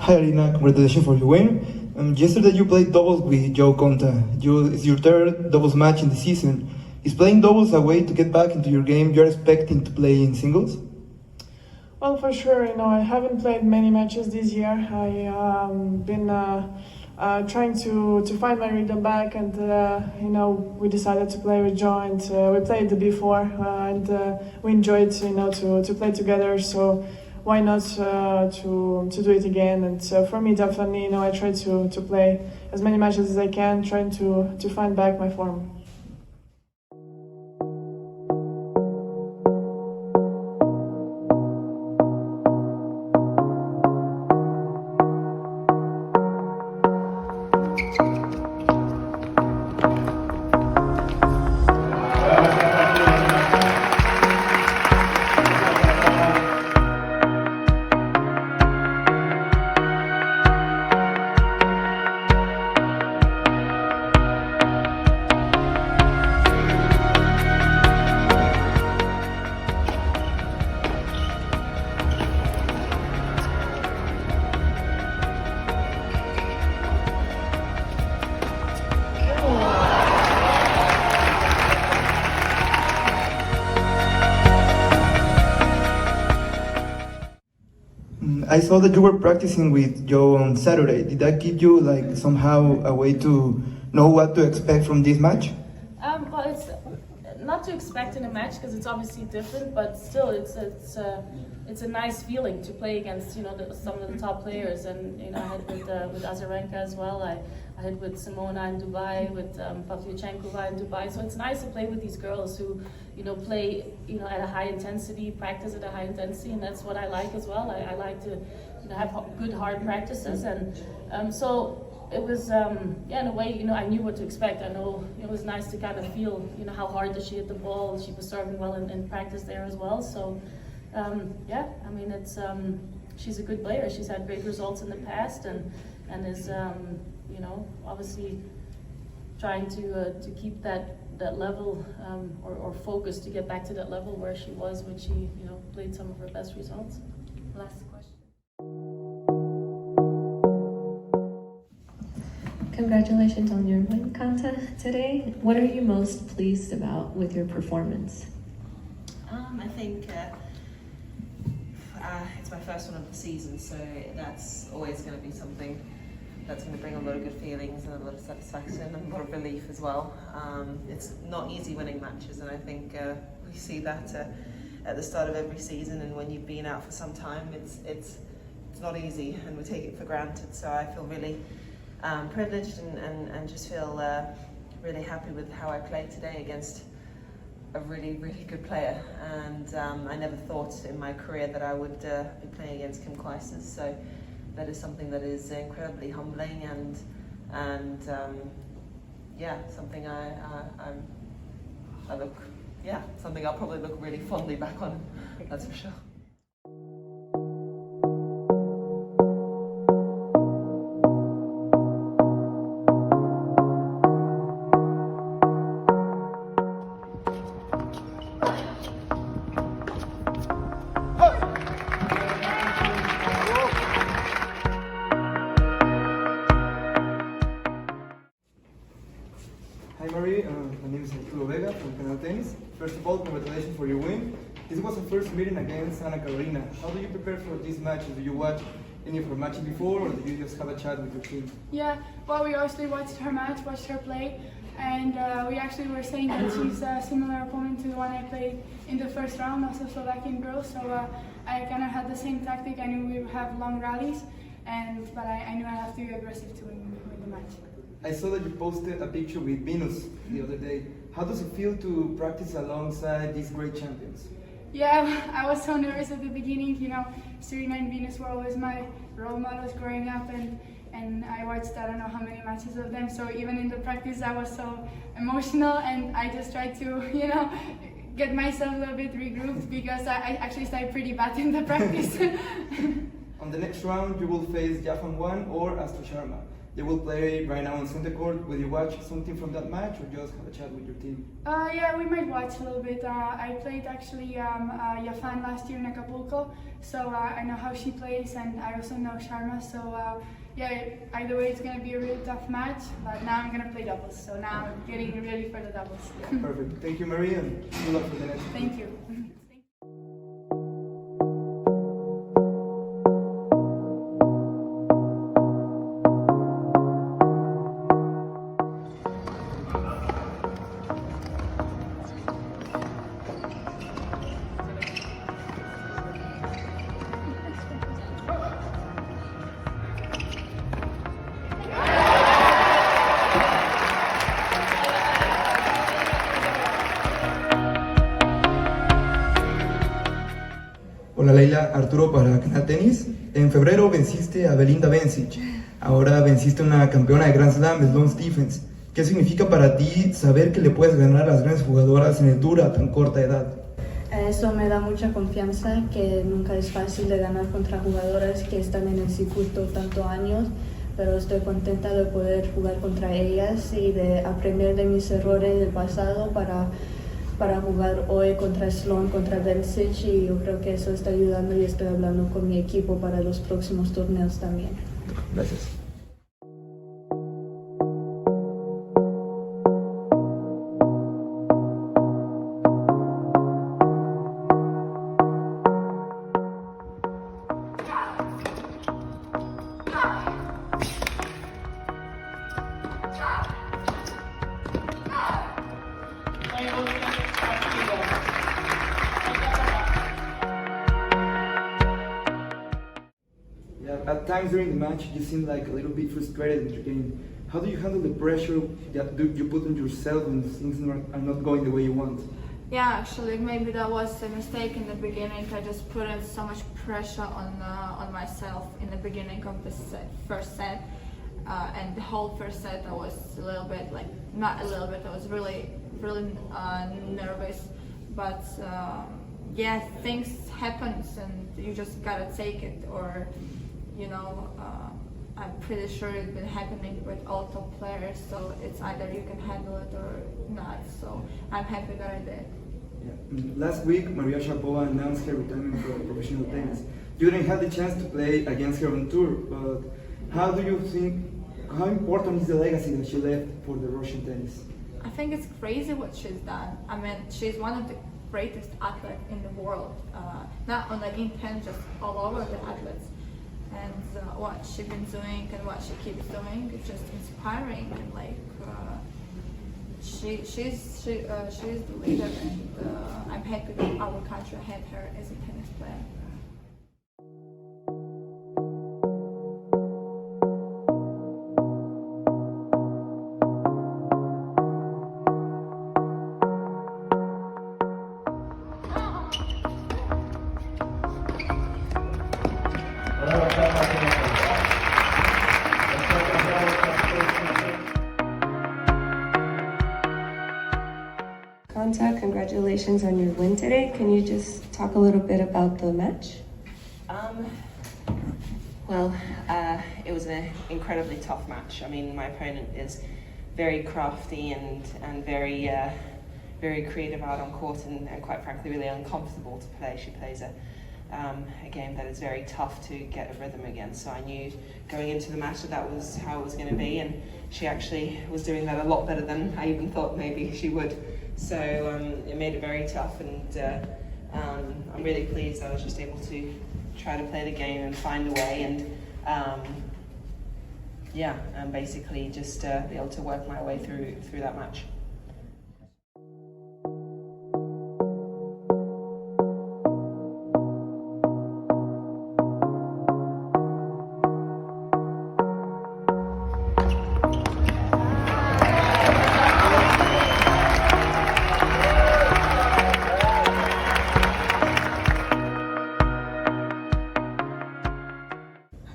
Hi Elina, congratulations for your win. Yesterday you played doubles with Joe Conta. It's your third doubles match in the season. Is playing doubles a way to get back into your game you're expecting to play in singles? Well, for sure, I haven't played many matches this year. I've been trying to find my rhythm back, and we decided to play with Joe, and we played before, and we enjoyed to play together. So why not to do it again? And for me, definitely, I try to play as many matches as I can, trying to find back my form. I saw that you were practicing with Joe on Saturday. Did that give you somehow a way to know what to expect from this match? Well, it's not to expect in a match because it's obviously different, but still, it's a nice feeling to play against some of the top players. And I had with Azarenka as well. I had with Simona in Dubai, with Pavlyuchenkova in Dubai. So it's nice to play with these girls who play at a high intensity, practice at a high intensity, and that's what I like as well. I like to have good hard practices, and so it was in a way I knew what to expect. I know it was nice to kind of feel how hard that she hit the ball. She was serving well in practice there as well. So it's she's a good player. She's had great results in the past, and is obviously trying to keep that level or focus to get back to that level where she was when she played some of her best results. Last question. Congratulations on your win, Kanta, today. What are you most pleased about with your performance? I think it's my first one of the season, so that's always going to be something that's going to bring a lot of good feelings and a lot of satisfaction and a lot of relief as well. It's not easy winning matches, and I think we see that at the start of every season, and when you've been out for some time, it's not easy, and we take it for granted. So I feel really privileged and just feel really happy with how I played today against a really, really good player. And I never thought in my career that I would be playing against Kim Clijsters. So that is something that is incredibly humbling and something something I'll probably look really fondly back on. That's for sure. Hi Marie, my name is Vega from Penal Tennis. First of all, congratulations for your win. This was the first meeting against Ana Carolina. How do you prepare for this match? Do you watch any of her matches before, or do you just have a chat with your team? Yeah, well, we obviously watched her match, watched her play, and we actually were saying that she's a similar opponent to the one I played in the first round, also Slovakian girl. So I kind of had the same tactic. I knew we would have long rallies, but I knew I have to be aggressive to win the match. I saw that you posted a picture with Venus the other day. How does it feel to practice alongside these great champions? Yeah, I was so nervous at the beginning. Serena and Venus were always my role models growing up, and I watched I don't know how many matches of them. So even in the practice, I was so emotional, and I just tried to get myself a little bit regrouped because I actually started pretty bad in the practice. On the next round, you will face Jafan Wan or Astro Sharma. They will play right now on center court. Will you watch something from that match or just have a chat with your team? Yeah, we might watch a little bit. I played actually Yafan last year in Acapulco, so I know how she plays, and I also know Sharma. So yeah, either way, it's going to be a really tough match. But now I'm going to play doubles, so now I'm getting ready for the doubles. Perfect. Thank you, Maria, and good luck for the next. Thank you. Hola Leila, Arturo para Canal Tenis. En febrero venciste a Belinda Bencic. Ahora venciste a una campeona de Grand Slam, Sloane Stephens. ¿Qué significa para ti saber que le puedes ganar a las grandes jugadoras en el tour a tan corta edad? Eso me da mucha confianza, que nunca es fácil de ganar contra jugadoras que están en el circuito tantos años, pero estoy contenta de poder jugar contra ellas y de aprender de mis errores del pasado para jugar hoy contra Sloane, contra Bencic, y yo creo que eso está ayudando y estoy hablando con mi equipo para los próximos torneos también. Gracias. At times during the match, you seem like a little bit frustrated in your game. How do you handle the pressure that you put on yourself when things are not going the way you want? Yeah, actually, maybe that was a mistake in the beginning. I just put in so much pressure on myself in the beginning of the first set, and the whole first set I was a little bit, like, not a little bit, I was really nervous. But yeah, things happen and you just gotta take it, or you know, I'm pretty sure it's been happening with all top players, so it's either you can handle it or not, so I'm happy that I did. Yeah. Last week, Maria Sharapova announced her retirement from professional tennis. You didn't have the chance to play against her on tour, but how important is the legacy that she left for the Russian tennis? I think it's crazy what she's done. I mean, she's one of the greatest athletes in the world, not only in tennis, just all over the athletes. And what she's been doing and what she keeps doing is just inspiring. And like she's the leader, and I'm happy that our country had her as a tennis player. Congratulations on your win today. Can you just talk a little bit about the match? It was an incredibly tough match. I mean, my opponent is very crafty and very creative out on court, and quite frankly really uncomfortable to play. She plays a game that is very tough to get a rhythm against. So I knew going into the match that was how it was going to be, and she actually was doing that a lot better than I even thought maybe she would. So it made it very tough, and I'm really pleased I was just able to try to play the game and find a way, and basically just be able to work my way through that match.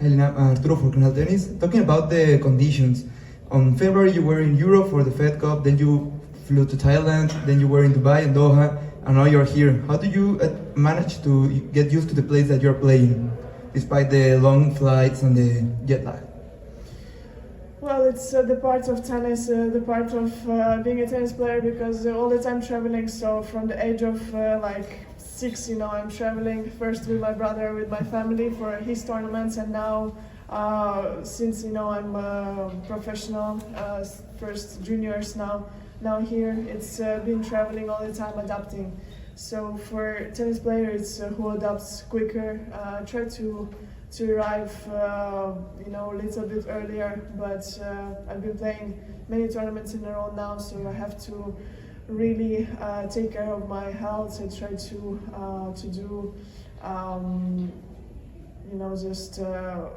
Elina, Arturo for Canal Tennis. Talking about the conditions, on February you were in Europe for the Fed Cup, then you flew to Thailand, then you were in Dubai and Doha, and now you're here. How do you manage to get used to the place that you're playing, despite the long flights and the jet lag? Well, it's the part of tennis, the part of being a tennis player, because all the time traveling. So from the age of like 6, I'm traveling first with my brother, with my family for his tournaments, and now since I'm a professional, first juniors now here, it's been traveling all the time, adapting. So for tennis player, it's who adapts quicker, try to arrive, a little bit earlier. But I've been playing many tournaments in a row now, so I have to really take care of my health and try to do, just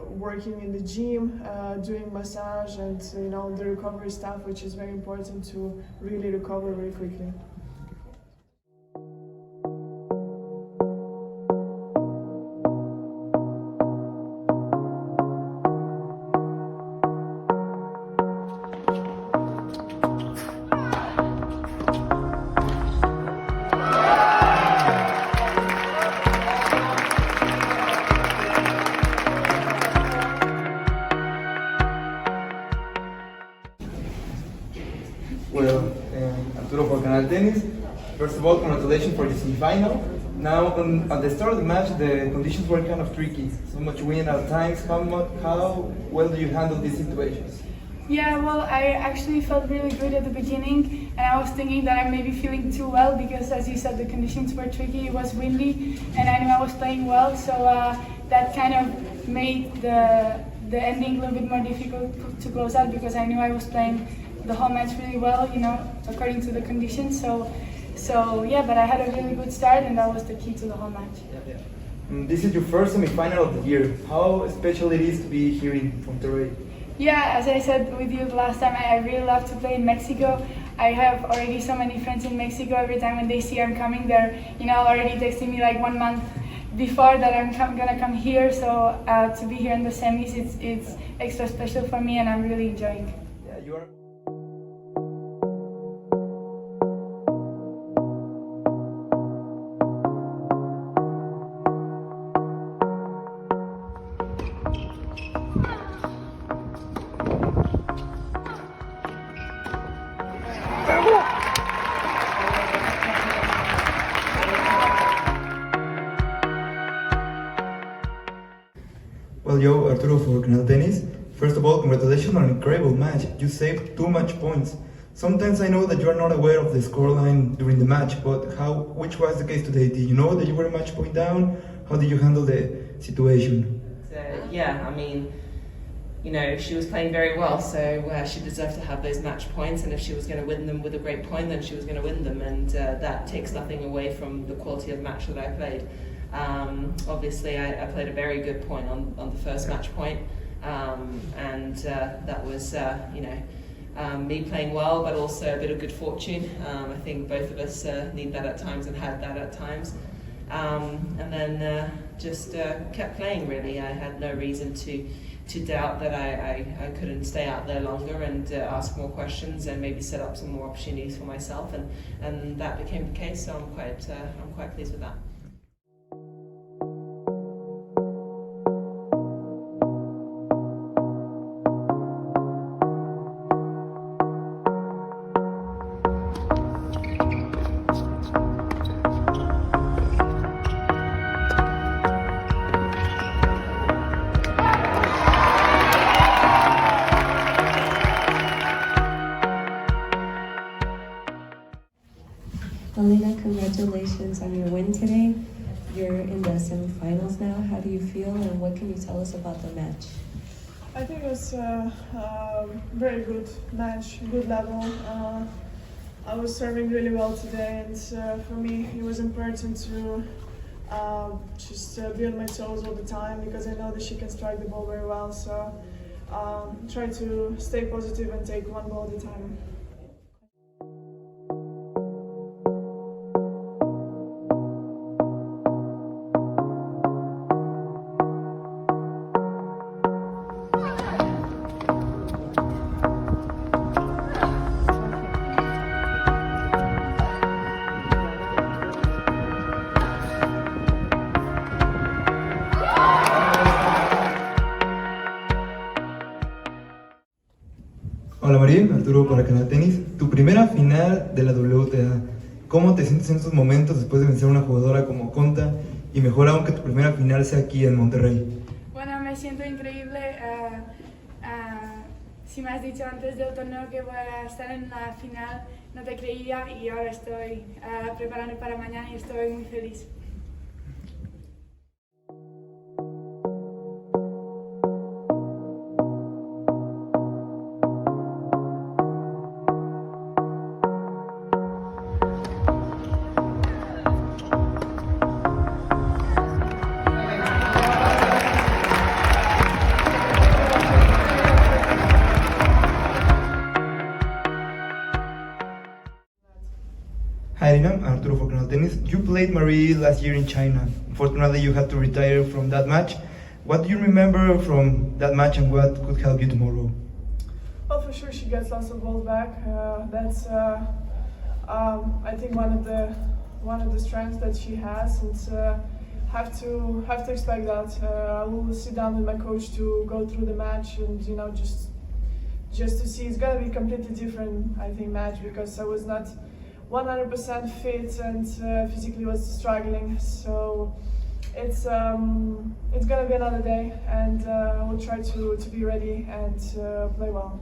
working in the gym, doing massage, and the recovery stuff, which is very important to really recover very quickly. Well, Arturo for Canal Tennis. First of all, congratulations for the semifinal. Now, at the start of the match, the conditions were kind of tricky. So much wind at times. How well do you handle these situations? Yeah, well, I actually felt really good at the beginning, and I was thinking that I may be feeling too well because, as you said, the conditions were tricky. It was windy, and I knew I was playing well, so that kind of made the ending a little bit more difficult to close out because I knew I was playing the whole match really well, according to the conditions. So yeah, but I had a really good start, and that was the key to the whole match. Yeah. This is your first semifinal of the year. How special it is to be here in Monterrey? Yeah, as I said with you the last time, I really love to play in Mexico. I have already so many friends in Mexico. Every time when they see I'm coming, they're already texting me like 1 month before that I'm gonna come here. So to be here in the semis, it's extra special for me, and I'm really enjoying. Yeah, you are. Well, yo, Arturo for Canal Tennis. First of all, congratulations on an incredible match. You saved 2 match points. Sometimes I know that you are not aware of the scoreline during the match, but which was the case today? Did you know that you were a match point down? How did you handle the situation? Yeah, I mean, she was playing very well, so she deserved to have those match points, and if she was going to win them with a great point, then she was going to win them, and that takes nothing away from the quality of match that I played. Obviously, I played a very good point on the first match point, and that was, me playing well, but also a bit of good fortune. I think both of us need that at times and had that at times. And then just kept playing, really. I had no reason to doubt that I couldn't stay out there longer and ask more questions and maybe set up some more opportunities for myself, and that became the case, so I'm quite pleased with that. Elina, congratulations on your win today. You're in the semifinals now. How do you feel, and what can you tell us about the match? I think it was a very good match, good level. I was serving really well today, and for me it was important to just be on my toes all the time because I know that she can strike the ball very well. So try to stay positive and take one ball at a time. Hola María, Arturo para Canal Tenis. Tu primera final de la WTA. ¿Cómo te sientes en estos momentos después de vencer a una jugadora como Conta y mejor aún que tu primera final sea aquí en Monterrey? Bueno, me siento increíble. Si me has dicho antes del torneo que voy a estar en la final, no te creía y ahora estoy preparando para mañana y estoy muy feliz. Hi Elina, Arturo for Canal Tenis. You played Marie last year in China. Unfortunately, you had to retire from that match. What do you remember from that match and what could help you tomorrow? Well, for sure she gets lots of balls back. That's I think one of the strengths that she has, and have to expect that. I will sit down with my coach to go through the match, and just to see. It's gonna be completely different, I think, match, because I was not 100% fit and physically was struggling. So it's gonna be another day, and we'll try to be ready and play well.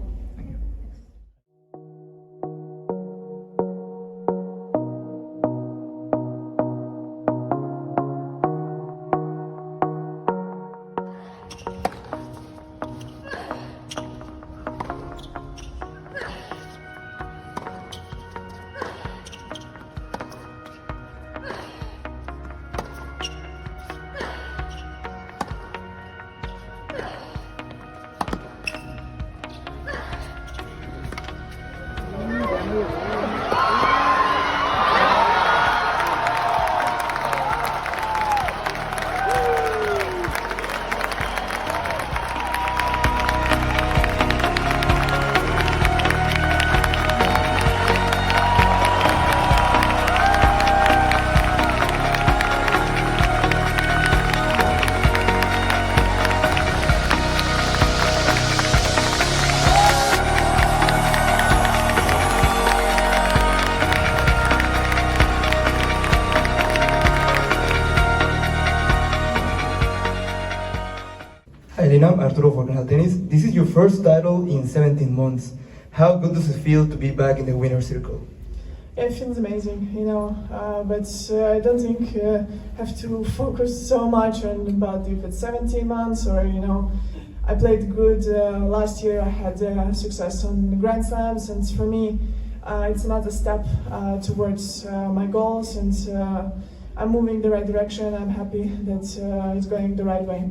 Hi Elina, Arturo for Canal Tenis. This is your first title in 17 months. How good does it feel to be back in the winner's circle? It feels amazing, but I don't think have to focus so much on about if it's 17 months or, I played good last year. I had success on Grand Slams, and for me, it's another step towards my goals, and I'm moving the right direction. I'm happy that it's going the right way.